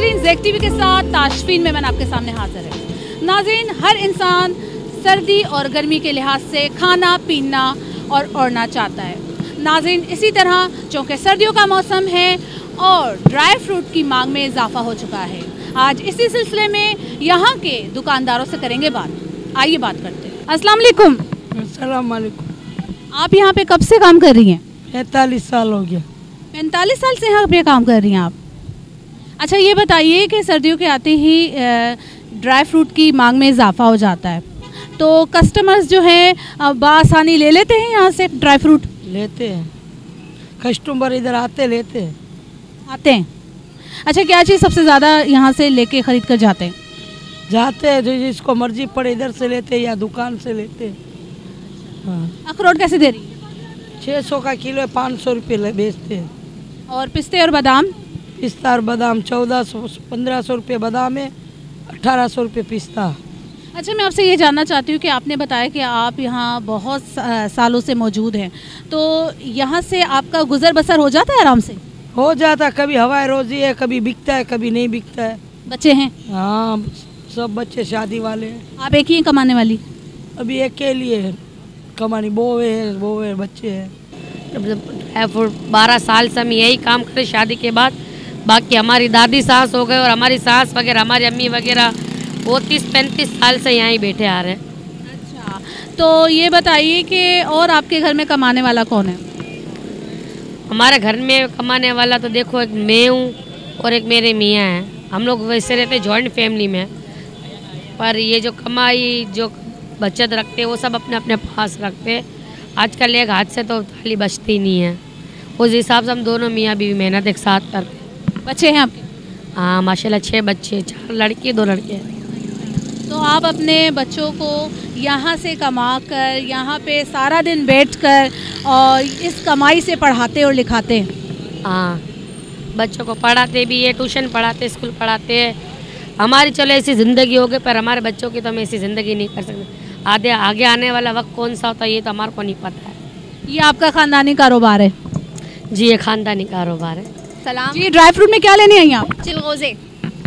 नाज़रीन, ज़ेक टीवी के साथ ताशफीन में मैंने आपके सामने हाजिर है। नाज़रीन, हर इंसान सर्दी और गर्मी के लिहाज से खाना पीना और ओढ़ना चाहता है। नाज़रीन, इसी तरह चूँकि सर्दियों का मौसम है और ड्राई फ्रूट की मांग में इजाफा हो चुका है, आज इसी सिलसिले में यहाँ के दुकानदारों से करेंगे बात। आइए बात करते हैं। अस्सलाम वालेकुम। अस्सलाम वालेकुम। आप यहाँ पे कब से काम कर रही हैं? 45 साल हो गया। 45 साल से यहाँ पे काम कर रही हैं आप। अच्छा, ये बताइए कि सर्दियों के आते ही ड्राई फ्रूट की मांग में इजाफा हो जाता है, तो कस्टमर्स जो हैं बआसानी ले लेते हैं यहाँ से ड्राई फ्रूट? लेते हैं, कस्टमर इधर आते लेते हैं। आते हैं। अच्छा, क्या चीज़ सबसे ज़्यादा यहाँ से लेके ख़रीद कर जाते हैं? जाते हैं जो जिसको मर्जी पड़े इधर से लेते हैं या दुकान से लेते हैं। हाँ। अखरोट कैसे दे रही है? 600 का किलो है, 500 रुपये बेचते हैं। और पिस्ते और बादाम? पिस्ता और बादाम 1400-1500 रुपये बादाम है, 1800 रुपये पिस्ता। अच्छा, मैं आपसे ये जानना चाहती हूँ कि आपने बताया कि आप यहाँ बहुत सालों से मौजूद हैं, तो यहाँ से आपका गुजर बसर हो जाता है आराम से? हो जाता, कभी हवाई रोजी है, कभी बिकता है, कभी नहीं बिकता है। बच्चे हैं? हाँ, सब बच्चे शादी वाले हैं। आप एक ही हैं कमाने वाली? अभी एक के लिए है कमानी, बोवे बच्चे हैं। है 12 साल से हम यही काम करें शादी के बाद। बाकी हमारी दादी सास हो गए और हमारी सास वगैरह, हमारी अम्मी वगैरह, वो 30-35 साल से यहाँ ही बैठे आ रहे हैं। अच्छा, तो ये बताइए कि और आपके घर में कमाने वाला कौन है? हमारे घर में कमाने वाला तो देखो, एक मैं हूँ और एक मेरे मियाँ हैं। हम लोग वैसे रहते जॉइंट फैमिली में, पर ये जो कमाई जो बचत रखते हैं वो सब अपने अपने पास रखते हैं। आजकल एक हाथ से तो थाली बचती नहीं है, उस हिसाब से हम दोनों मियाँ बीवी मेहनत एक साथ करते हैं। बच्चे हैं आपके? हाँ, माशाल्लाह 6 बच्चे, 4 लड़की 2 लड़के। तो आप अपने बच्चों को यहाँ से कमा कर यहाँ पे सारा दिन बैठकर और इस कमाई से पढ़ाते और लिखाते हैं? हाँ, बच्चों को पढ़ाते भी है, ट्यूशन पढ़ाते, स्कूल पढ़ाते हैं। हमारी चलो ऐसी ज़िंदगी हो गई, पर हमारे बच्चों की तो हम ऐसी ज़िंदगी नहीं कर सकते। आगे आने वाला वक्त कौन सा होता है ये तो हमारे को नहीं पता है। ये आपका ख़ानदानी कारोबार है? जी, ये ख़ानदानी कारोबार है। सलाम जी, ड्राई फ्रूट में क्या लेने आई आप? चिलगोज़े।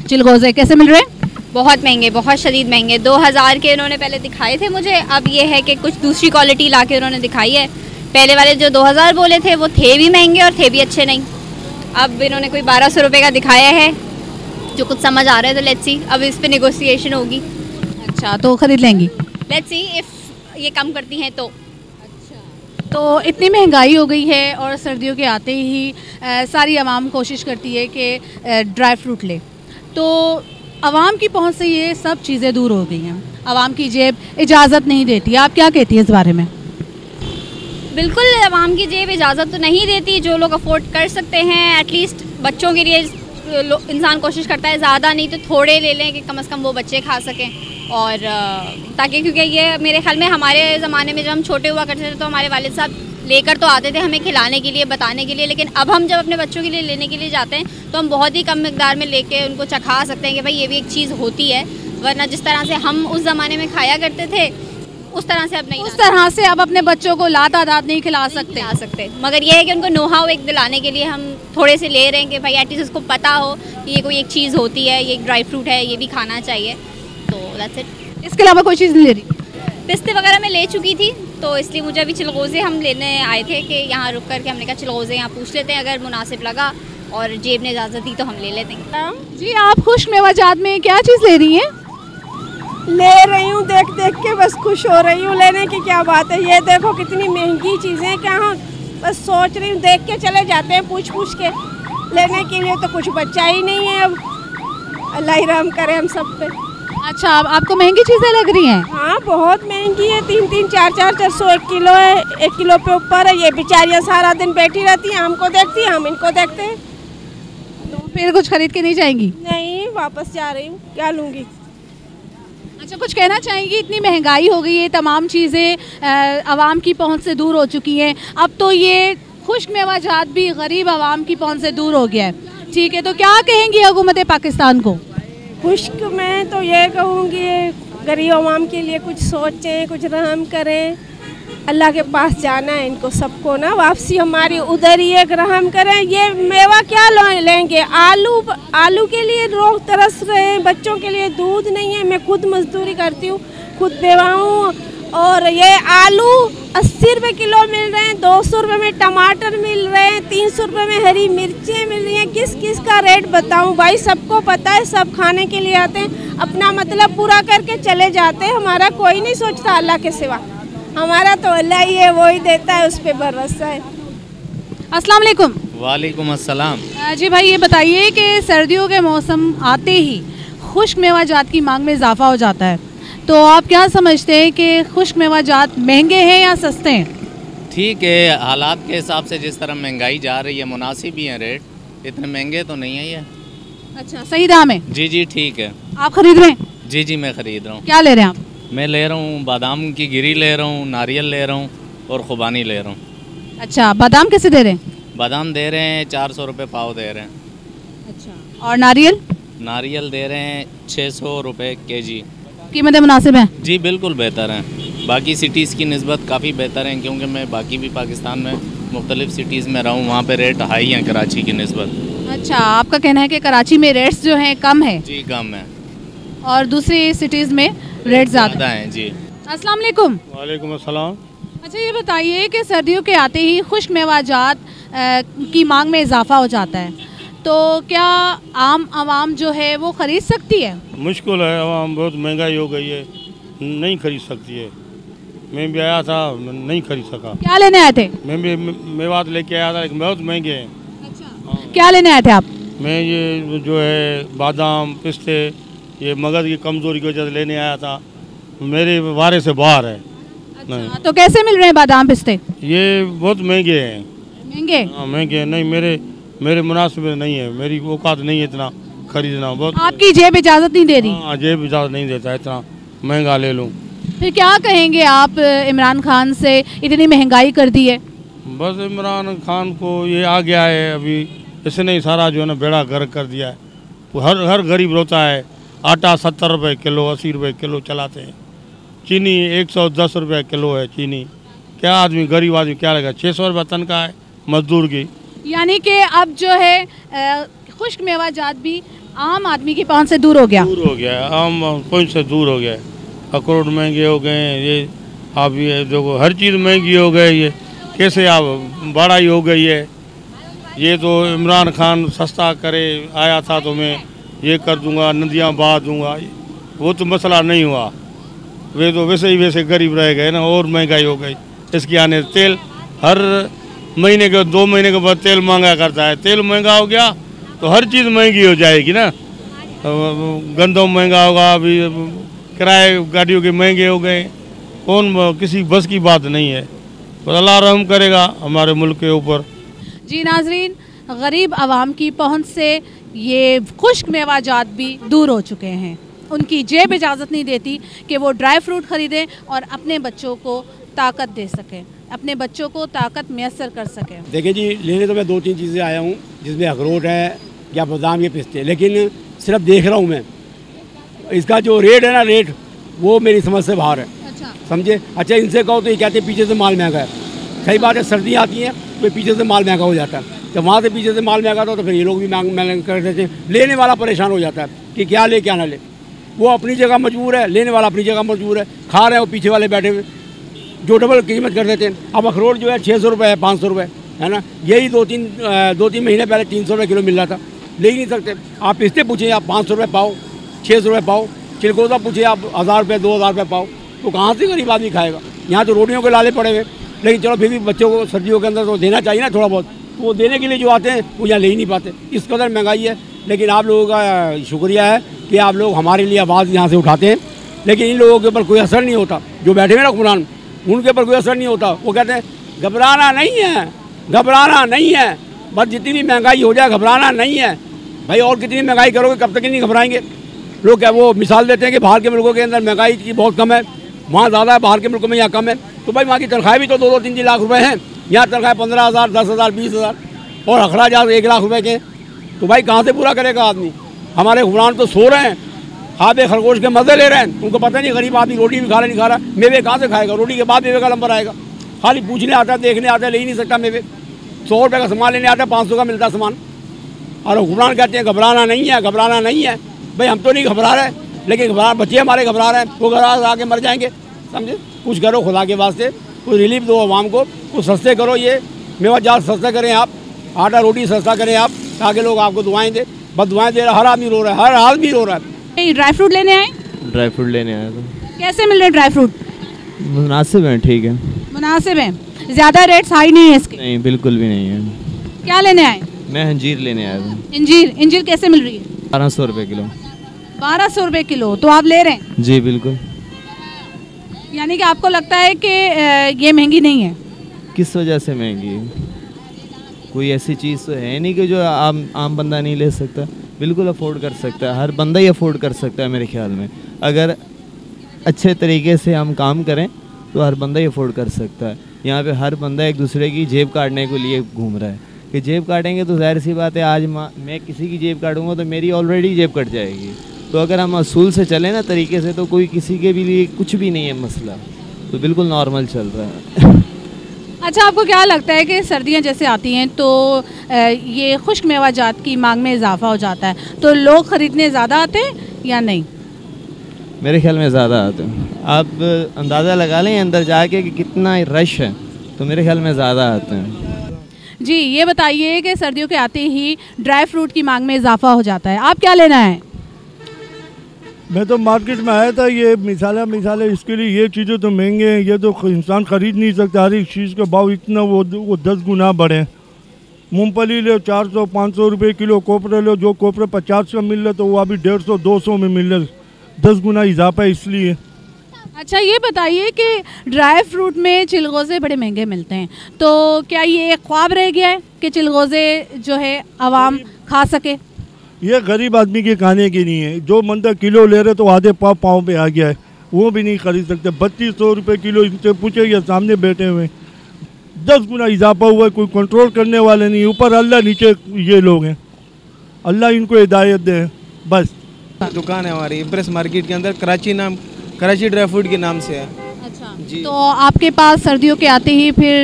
चिलगोज़े कैसे मिल रहे हैं? बहुत महंगे, बहुत शदीद महंगे। 2000 के इन्होंने पहले दिखाए थे मुझे, अब ये है कि कुछ दूसरी क्वालिटी ला के उन्होंने दिखाई है। पहले वाले जो 2000 बोले थे वो थे भी महंगे और थे भी अच्छे नहीं। अब इन्होंने कोई 1200 रुपये का दिखाया है, जो कुछ समझ आ रहा है। तो लेट्स सी, अब इस पर नेगोशिएशन होगी। अच्छा, तो ख़रीद लेंगी? लेट्स सी इफ़ ये कम करती हैं तो। तो इतनी महंगाई हो गई है और सर्दियों के आते ही सारी आवाम कोशिश करती है कि ड्राई फ्रूट ले, तो आवाम की पहुंच से ये सब चीज़ें दूर हो गई हैं। आवाम की जेब इजाज़त नहीं देती। आप क्या कहती हैं इस बारे में? बिल्कुल, आवाम की जेब इजाज़त तो नहीं देती। जो लोग अफोर्ड कर सकते हैं, एटलीस्ट बच्चों के लिए इंसान कोशिश करता है ज़्यादा नहीं तो थोड़े ले लें कि कम से कम वो बच्चे खा सकें। और ताकि, क्योंकि ये मेरे ख्याल में हमारे ज़माने में जब हम छोटे हुआ करते थे तो हमारे वालिद साहब लेकर तो आते थे हमें खिलाने के लिए, बताने के लिए, लेकिन अब हम जब अपने बच्चों के लिए लेने के लिए जाते हैं तो हम बहुत ही कम मिकदार में लेके उनको चखा सकते हैं कि भाई ये भी एक चीज़ होती है। वरना जिस तरह से हम उस ज़माने में खाया करते थे उस तरह से अब नहीं, उस तरह से अब अपने बच्चों को लातादाद नहीं खिला सकते। मगर ये है कि उनको नोहाउ एक दिलाने के लिए हम थोड़े से ले रहे हैं कि भाई एटलीस्ट उसको पता हो कि ये कोई एक चीज़ होती है, ये एक ड्राई फ्रूट है, ये भी खाना चाहिए। तो दैट्स इट। इसके अलावा कोई चीज़ नहीं ले रही? पिस्ते वगैरह मैं ले चुकी थी, तो इसलिए मुझे अभी चिलगोज़े हम लेने आए थे कि यहाँ रुक कर के हमने कहा चिलगोज़े यहाँ पूछ लेते हैं, अगर मुनासिब लगा और जेब ने इजाज़त दी तो हम ले लेते हैं। जी, आप खुश्क मेवाजात में क्या चीज़ ले रही हैं? ले रही हूँ, देख देख के बस खुश हो रही हूँ। लेने की क्या बात है, ये देखो कितनी महंगी चीज़ें, क्या बस सोच रही हूँ, देख के चले जाते हैं पूछ के। लेने के लिए तो कुछ बचा ही नहीं है। अब अल्लाह ही रहम करे हम सब पे। अच्छा, अब आपको महंगी चीज़ें लग रही हैं? हाँ, बहुत महंगी है। 3-3, 4-4, 400 1 किलो है, 1 किलो पे ऊपर है। ये बेचारियाँ सारा दिन बैठी रहती हैं, हमको देखती हैं, हम इनको देखते हैं। तो फिर कुछ खरीद के नहीं जाएंगी? नहीं, वापस जा रही हूँ, क्या लूँगी। अच्छा, कुछ कहना चाहेंगी? इतनी महंगाई हो गई है, तमाम चीज़ें आवाम की पहुंच से दूर हो चुकी हैं, अब तो ये खुश्क मेवाजात भी गरीब आवाम की पहुंच से दूर हो गया है। ठीक है, तो क्या कहेंगी हुकूमत पाकिस्तान को? खुश्क में तो ये कहूँगी गरीब आवाम के लिए कुछ सोचें, कुछ रहम करें। अल्लाह के पास जाना है इनको सबको ना, वापसी हमारी उधर ही एक रहम करें। ये मेवा क्या लेंगे, आलू के लिए लोग तरस रहे हैं, बच्चों के लिए दूध नहीं है। मैं खुद मजदूरी करती हूँ, खुद बेवा हूँ, और ये आलू 80 रुपये किलो मिल रहे हैं, 200 रुपये में टमाटर मिल रहे हैं, 300 रुपये में हरी मिर्चें मिल रही हैं। किस किस का रेट बताऊं भाई, सबको पता है, सब खाने के लिए आते हैं, अपना मतलब पूरा करके चले जाते हैं। हमारा कोई नहीं सोचता अल्लाह के सिवा, हमारा तो अल्लाह ही है, वो ही देता है, उस पर भरोसा है। अस्सलाम वालेकुम। वालेकुम अस्सलाम। जी भाई, ये बताइए कि सर्दियों के मौसम आते ही खुश्क मेवाजात की मांग में इजाफा हो जाता है, तो आप क्या समझते हैं कि खुश्क मेवाजात महंगे हैं या सस्ते हैं? ठीक है, हालात के हिसाब से जिस तरह महंगाई जा रही है मुनासिब ही है रेट, इतने महंगे तो नहीं है ये। अच्छा, सही दाम है? जी जी ठीक है। आप खरीद रहे हैं? जी जी मैं ख़रीद रहा हूँ। क्या ले रहे हैं आप? मैं ले रहा हूँ बादाम की गिरी ले रहा हूँ, नारियल ले रहा हूँ और खुबानी ले रहा हूँ। अच्छा, बादाम कैसे दे रहे हैं? बादाम दे रहे हैं 400 रुपये पाव दे रहे हैं। अच्छा, और नारियल? नारियल दे रहे हैं 600 रुपये केजी। कीमतें मुनासिब हैं? जी बिल्कुल बेहतर हैं, बाकी सिटीज़ की निस्बत काफ़ी बेहतर हैं, क्योंकि मैं बाकी भी पाकिस्तान में मुख्तलिफ़ सिटीज़ में रहा हूँ, वहाँ पे रेट हाई हैं कराची की निस्बत। अच्छा, आपका कहना है कि कराची में रेट्स जो हैं कम है? जी कम है, और दूसरी सिटीज़ में रेट ज़्यादा हैं। जी अस्सलाम वालेकुम। वालेकुम अस्सलाम। अच्छा, ये बताइए कि सर्दियों के आते ही खुश्क मेवाजात की मांग में इजाफा हो जाता है, तो क्या आम आवाम जो है वो ख़रीद सकती है? मुश्किल है, आवाम बहुत महंगाई हो गई है, नहीं खरीद सकती है। मैं भी आया था, नहीं खरीद सका। क्या लेने आए थे? मैं भी मेवात लेके आया था, लेकिन बहुत महंगे हैं। अच्छा, क्या लेने आए थे आप? मैं ये जो है बादाम पिस्ते, ये मगज़ की कमज़ोरी की वजह से लेने आया था, मेरे वारे से बाहर है। अच्छा, तो कैसे मिल रहे हैं बादाम पिस्ते? ये बहुत महंगे हैं। महंगे? हाँ महंगे, नहीं मेरे मुनासिब नहीं है, मेरी औकात नहीं है इतना खरीदना। बहुत आपकी जेब इजाज़त नहीं दे रही? हाँ, जेब इजाज़त नहीं देता इतना महंगा ले लूँ। फिर क्या कहेंगे आप इमरान खान से, इतनी महंगाई कर दी है? बस इमरान खान को ये आ गया है, अभी इसने ही सारा जो है ना बेड़ा गर्क कर दिया है। हर गरीब रोता है। आटा 70 रुपये किलो, 80 रुपये किलो चलाते हैं। चीनी 110 रुपये किलो है चीनी। क्या आदमी, गरीब आदमी क्या लगेगा? 600 रुपये तनख्वाह है मजदूर की। यानी कि अब जो है खुश्क मेवाजात भी आम आदमी की पहुंच से दूर हो गया? दूर हो गया है, आम पहुंच से दूर हो गया है। अखरोट महंगे हो गए हैं, ये आप ये देखो हर चीज़ महंगी हो गई है। कैसे आप बढ़ाई हो गई है। ये तो इमरान खान सस्ता करे आया था तो मैं ये कर दूंगा, नदियाँ बहा दूंगा, वो तो मसला नहीं हुआ। वे तो वैसे ही वैसे गरीब रह गए ना, और महंगाई हो गई। इसके आने तेल हर महीने के 2 महीने के बाद तेल महंगा करता है। तेल महंगा हो गया तो हर चीज़ महंगी हो जाएगी ना। गंदम महंगा होगा, अभी किराए गाड़ियों के महंगे हो गए। कौन, किसी बस की बात नहीं है। तो अल्लाह रहम करेगा हमारे मुल्क के ऊपर। जी नाजरीन, गरीब आवाम की पहुंच से ये खुश्क मेवाजात भी दूर हो चुके हैं। उनकी जेब इजाज़त नहीं देती कि वो ड्राई फ्रूट ख़रीदें और अपने बच्चों को ताकत दे सकें, अपने बच्चों को ताकत मैसर कर सकें। देखिए जी, लेने तो मैं 2-3 चीज़ें आया हूँ, जिसमें अखरोट है या बादाम के पिस्ते, लेकिन सिर्फ देख रहा हूँ मैं। इसका जो रेट है ना, रेट वो मेरी समझ से बाहर है। अच्छा, समझे? अच्छा, इनसे कहो तो ये कहते हैं पीछे से माल महंगा है। सही बात है, सर्दियाँ आती हैं तो पीछे से माल महंगा हो जाता है। जब वहाँ से पीछे से माल महंगा था तो फिर ये लोग भी महंगा कर देते हैं। लेने वाला परेशान हो जाता है कि क्या ले क्या ना ले। वो अपनी जगह मजबूर है, लेने वाला अपनी जगह मजबूर है। खा रहे हैं वो पीछे वाले बैठे हुए जो डबल कीमत कर देते हैं। अब अखरोट जो है 600 रुपये है, 500 रुपये है ना। यही 2-3 महीने पहले 300 रुपये किलो मिल रहा था। ले ही नहीं सकते। आप पिस्ते पूछें आप 500 रुपये पाओ, 600 रुपये पाओ। चिलगोज़ा पूछे आप 1000 रुपये 2000 रुपये पाओ। तो कहाँ से गरीब आदमी खाएगा? यहाँ तो रोटियों के लाले पड़े हुए। लेकिन चलो फिर भी बच्चों को सर्दियों के अंदर तो देना चाहिए ना थोड़ा बहुत। वो देने के लिए जो आते हैं वो यहाँ ले ही नहीं पाते, इस कदर महंगाई है। लेकिन आप लोगों का शुक्रिया है कि आप लोग हमारे लिए आवाज़ यहाँ से उठाते हैं। लेकिन इन लोगों के ऊपर कोई असर नहीं होता। जो बैठे हुए ना हुक्मरान, उनके ऊपर कोई असर नहीं होता। वो कहते हैं घबराना नहीं है, घबराना नहीं है, बस जितनी भी महंगाई हो जाए घबराना नहीं है। भाई और कितनी महंगाई करोगे, कब तक नहीं घबराएंगे लोग? क्या वो मिसाल देते हैं कि बाहर के मुल्कों के अंदर महंगाई की बहुत कम है, वहाँ ज़्यादा है, बाहर के मुल्कों में यहाँ कम है। तो भाई वहाँ की तनख्वाहें भी तो 2-3 लाख रुपए हैं। यहाँ तनख्वाह 15,000, 10,000, 20,000 और अखराजात 1 लाख रुपए के। तो भाई कहाँ से पूरा करेगा आदमी? हमारे हुक्मरान तो सो रहे हैं, हाबे खरगोश के मज़े ले रहे हैं। उनको पता नहीं गरीब आदमी रोटी भी खा रहा नहीं खा रहा, मेवे कहाँ से खाएगा? रोटी के बाद मेवे का नंबर आएगा। खाली पूछने आता है, देखने आता है, ले ही नहीं सकता मेवे। 100 रुपये का सामान लेने आता है, 500 का मिलता है सामान। और हुक्मरान कहते हैं घबराना नहीं है, घबराना नहीं है। भाई हम तो नहीं घबरा रहे, लेकिन बच्चे हमारे घबरा रहे हैं, वो घबरा आके मर जाएंगे। समझे? कुछ करो खुदा के वास्ते, कुछ रिलीफ दो आवाम को, कुछ सस्ते करो। ये मेवा जात सस्ता करें आप, आटा रोटी सस्ता करें आप, ताकि लोग आपको दुआएं दे। बस दुआएं दे रहा, हर आदमी रो रहा है, हर आदमी रो रहा है। ड्राई फ्रूट लेने आए? ड्राई फ्रूट लेने आया था। कैसे मिल रहे ड्राई फ्रूट? मुनासिब है, ठीक है। मुनासिब है, ज़्यादा रेट्स हाई नहीं है इसके? नहीं, बिल्कुल भी नहीं है। क्या लेने आए? मैं अंजीर लेने आया था। इंजीर कैसे मिल रही है? 1200 रुपये किलो। 1200 रुपये किलो, तो आप ले रहे हैं? जी बिल्कुल। यानी कि आपको लगता है कि ये महंगी नहीं है? किस वजह से महंगी है? कोई ऐसी चीज़ तो है नहीं कि जो आम बंदा नहीं ले सकता। बिल्कुल अफोर्ड कर सकता है, हर बंदा ही अफोर्ड कर सकता है मेरे ख्याल में। अगर अच्छे तरीके से हम काम करें तो हर बंदा ही अफोर्ड कर सकता है। यहाँ पे हर बंदा एक दूसरे की जेब काटने के लिए घूम रहा है कि जेब काटेंगे तो जाहिर सी बात है, आज मैं किसी की जेब काटूंगा तो मेरी ऑलरेडी जेब कट जाएगी। तो अगर हम असूल से चलें ना तरीके से, तो कोई किसी के भी लिए कुछ भी नहीं है मसला, तो बिल्कुल नॉर्मल चल रहा है। अच्छा, आपको क्या लगता है कि सर्दियाँ जैसे आती हैं तो ये खुश्क मेवाजात की मांग में इजाफा हो जाता है, तो लोग ख़रीदने ज़्यादा आते हैं या नहीं? मेरे ख्याल में ज़्यादा आते हैं। आप अंदाज़ा लगा लें अंदर जाके कि कितना रश है, तो मेरे ख्याल में ज़्यादा आते हैं। जी, ये बताइए कि सर्दियों के आते ही ड्राई फ्रूट की मांग में इजाफा हो जाता है, आप क्या लेना है? मैं तो मार्केट में आया था, ये मिसाले इसके लिए ये चीज़ें तो महंगे हैं, ये तो इंसान ख़रीद नहीं सकता। हर एक चीज़ का भाव इतना वो 10 गुना बढ़े। मूंगफली ले 400-500 रुपये किलो, कोपरे लो, जो कोपरे 50 का मिल रहा तो वो अभी 150-200 में मिल रहा, 10 गुना इजाफा है इसलिए। अच्छा, ये बताइए कि ड्राई फ्रूट में चिलगोज़े बड़े महंगे मिलते हैं, तो क्या ये एक ख्वाब रह गया है कि चिलगोज़े जो है आवाम खा सके? ये गरीब आदमी के खाने की नहीं है। जो बंदा किलो ले रहे तो आधे पाँव पे आ गया है, वो भी नहीं खरीद सकते। 3200 रुपये किलो इनसे पूछे, ये सामने बैठे हुए 10 गुना इजाफा हुआ है, कोई कंट्रोल करने वाले नहीं। ऊपर अल्लाह, नीचे ये लोग हैं, अल्लाह इनको हिदायत दे बस। दुकान है हमारी इम्प्रेस मार्केट के अंदर, कराची ड्राई फ्रूट के नाम से है। अच्छा जी। तो आपके पास सर्दियों के आते ही फिर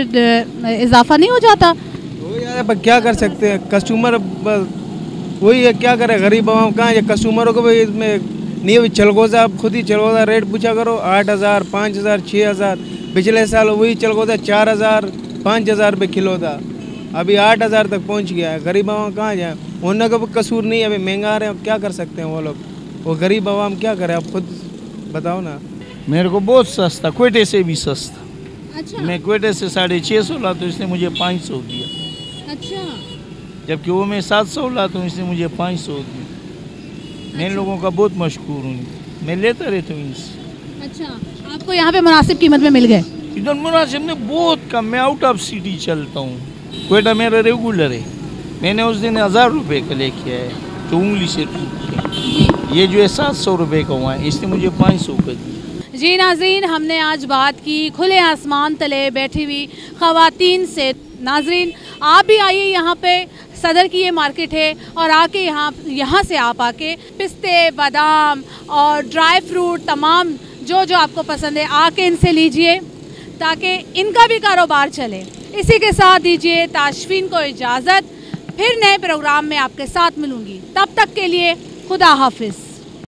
इजाफा नहीं हो जाता? हो यार, पर क्या कर सकते हैं, कस्टमर वही है, क्या करे गरीब आवाम कहाँ है। कस्टमरों को भाई इसमें नहीं, अभी चलगोज़ा आप खुद ही चलगोज़ा रेट पूछा करो, 8000, 5000, 6000। पिछले साल वही चलगोज़ा 4000, 5000 रुपये किलो था, अभी 8000 तक पहुंच गया है। गरीब आवाम कहाँ जाए, उनका कोई कसूर नहीं है। अभी महंगा आ रहे हैं, क्या कर सकते हैं वो लोग, वो गरीब आवाम क्या करे, आप खुद बताओ ना। मेरे को बहुत सस्ता, क्वेटे से भी सस्ता। अच्छा। मैं क्वेटे से 650 ला तो इसने मुझे 500 दिया। अच्छा। जबकि वो मैं 700 ला तो इसने मुझे 500 दिया। मैं लोगों का बहुत मशहूर हूँ, मैं लेता रहता हूँ इनसे। अच्छा, आपको यहाँ पे मुनासिब कीमत में मिल गए? इधर मुनासिब ने बहुत कम, मैं आउट ऑफ सिटी चलता हूँ, क्वेटा मेरा रेगुलर है। मैंने उस दिन 1000 रुपये का लेके आया, तो उंगली से टूट। ये जो है 700 रुपये का हुआ है, इसने मुझे 500 का दिया। जी नाज़रीन, हमने आज बात की खुले आसमान तले बैठी हुई ख़वातीन से। नाज़रीन, आप भी आइए, यहाँ पे सदर की ये मार्केट है, और आके यहाँ से आप आके पिस्ते, बादाम और ड्राई फ्रूट तमाम जो आपको पसंद है आके इनसे लीजिए, ताकि इनका भी कारोबार चले। इसी के साथ दीजिए ताशफीन को इजाज़त, फिर नए प्रोग्राम में आपके साथ मिलूँगी। तब तक के लिए खुदा हाफिज़।